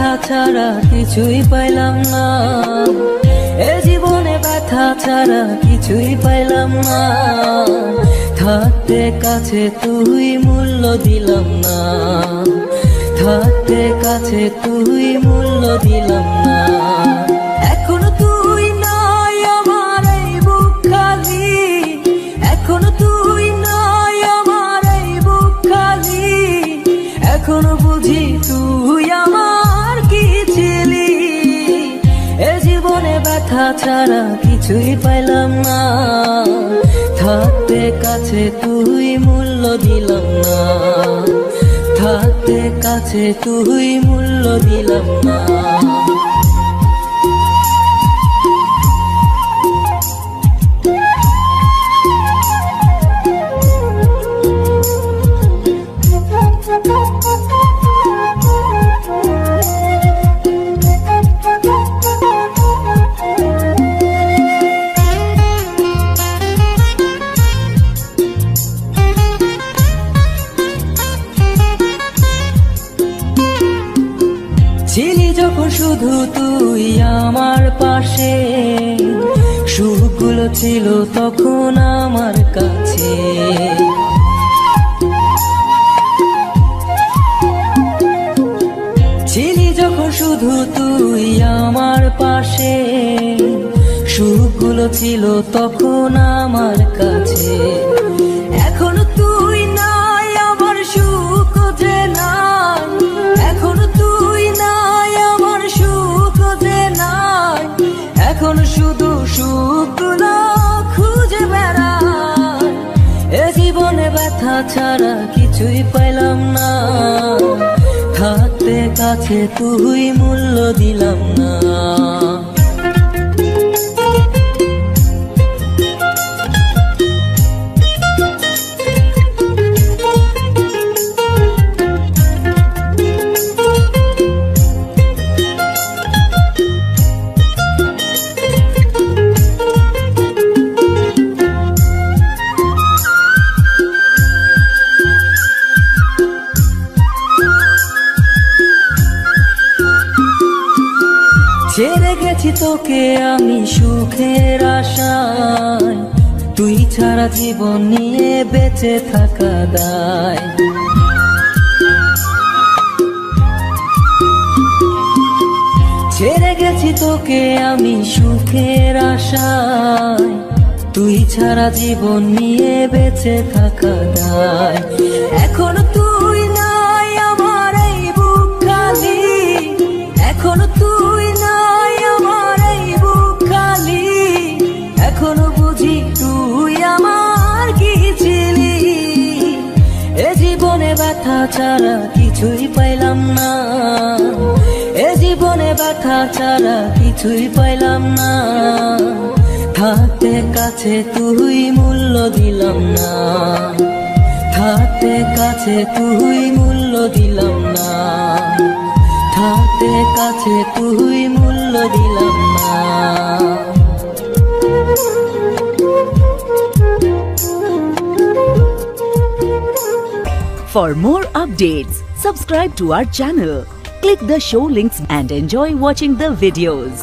ব্যথা ছাড়া কিছুই পাইলাম না, এ জীবনে ব্যথা ছাড়া কিছুই পাইলাম না। থাকতে কাছে তুই মূল্য দিলাম না, থাকতে কাছে তুই মূল্য দিলাম না। এখনো তুই নাই আমার এই বুক খালি, এখনো তুই নাই আমার এই বুক খালি। এখনো বুঝি তুই আমার কি ছিলি, এ জীবনে ব্যথা ছাড়া কিছুই পাইলাম না। থাকতে কাছে তুই মূল্য দিলাম না, থাকতে কাছে তুই মূল্য দিলাম না। ছিলি যখন শুধু তুই আমার পাশে, সুখগুলো ছিল তখন আমার কাছে। ছিলি যখন শুধু তুই আমার পাশে, সুখগুলো ছিল তখন আমার কাছে। এখনো তুই নাই আমার সুখ যে নাই, এখনো তুই নাই আমার সুখ যে নাই। এখন শুধু সুখগুলো খুঁজে বেড়াই, এ জীবনে ব্যথা ছাড়া কিছুই পাইলাম না। থাকতে কাছে তুই মূল্য দিলাম না। ছেড়ে গেছি তোকে আমি সুখের আশায়, তুই ছাড়া জীবন নিয়ে বেঁচে থাকা দায়। ছেড়ে গেছি তোকে আমি সুখের আশায়, তুই ছাড়া জীবন নিয়ে বেঁচে থাকা দায়। এখনো তুই নাই আমার এই বুক খালি, এখনো তুই নাই আমার এই বুক খালি। এখনো বুঝি তুই আমার কি ছিলি, এ জীবনে ব্যথা ছাড়া কিছুই পাইলাম না, এ জীবনে ব্যথা ছাড়া কিছুই পাইলাম না। থাকতে কাছে তুই মূল্য দিলাম না, থাকতে কাছে তুই মূল্য দিলাম না, থাকতে কাছে তুই মূল্য দিলাম না। For more updates, subscribe to our channel, click the show links and enjoy watching the videos.